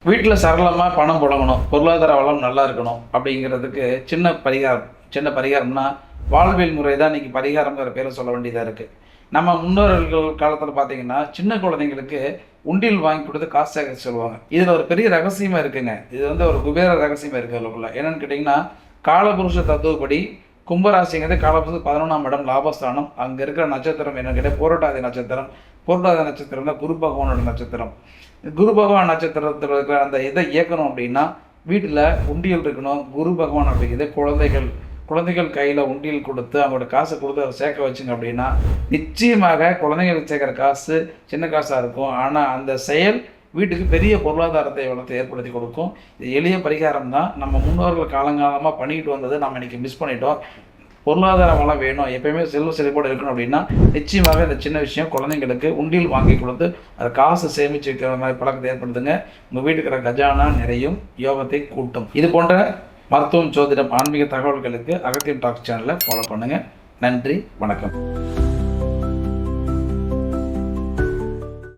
வீட்டில் சரளமாக பணம் புழங்கணும், பொருளாதார வளம் நல்லா இருக்கணும் அப்படிங்கிறதுக்கு சின்ன பரிகாரம்னா வாழ்வியல் முறை தான் இன்றைக்கி பரிகாரங்கிற பேரை சொல்ல வேண்டியதாக இருக்குது. நம்ம முன்னோர்கள் காலத்தில் பார்த்தீங்கன்னா சின்ன குழந்தைங்களுக்கு உண்டியல் வாங்கி கொடுத்து காசு சேகரித்து சொல்லுவாங்க. இதில் ஒரு பெரிய ரகசியமாக இருக்குங்க. இது ஒரு குபேர ரகசியமாக இருக்குது அதுக்குள்ள. என்னென்னு கேட்டிங்கன்னா, காலபுருஷ தத்துவப்படி கும்பராசிங்கிறது காலபுருஷத்துக்கு 11ஆம் இடம் லாபஸ்தானம். அங்கே இருக்கிற நட்சத்திரம் என்னன்னு கேட்டால் புரட்டாதி நட்சத்திரம். புரட்டாதி நட்சத்திரம் தான் குரு பகவானோட நட்சத்திரம். குரு பகவான் நட்சத்திரத்தில் இருக்கிற அந்த இதை இயக்கணும் அப்படின்னா வீட்டில் உண்டியல் இருக்கணும். குரு பகவான் அப்படிங்கிறது குழந்தைகள் கையில் உண்டியல் கொடுத்து அவங்களோட காசை கொடுத்து அதை சேர்க்க வச்சுங்க அப்படின்னா நிச்சயமாக குழந்தைங்களுக்கு சேர்க்குற காசு சின்ன காசாக இருக்கும். ஆனால் அந்த செயல் வீட்டுக்கு பெரிய பொருளாதாரத்தை வளர்த்து ஏற்படுத்தி கொடுக்கும். இது எளிய பரிகாரம் தான். நம்ம முன்னோர்கள் காலங்காலமாக பண்ணிக்கிட்டு வந்தது நம்ம இன்றைக்கி மிஸ் பண்ணிட்டோம். பொருளாதார வளம் வேணும், எப்பயுமே செழிப்போடு இருக்கணும் அப்படின்னா நிச்சயமாக இந்த சின்ன விஷயம் குழந்தைங்களுக்கு உண்டியல் வாங்கி கொடுத்து அதை காசு சேமித்து வைக்கிற மாதிரி பழக்கத்தை ஏற்படுத்துங்க. உங்கள் வீட்டுக்கு இருக்கிற கஜானா நிறையும், யோகத்தை கூட்டும். இது போன்ற மருத்துவம், ஜோதிடம், ஆன்மீக தகவல்களுக்கு அகத்தியம் டாக்ஸ் சேனலை ஃபாலோ பண்ணுங்கள். நன்றி, வணக்கம்.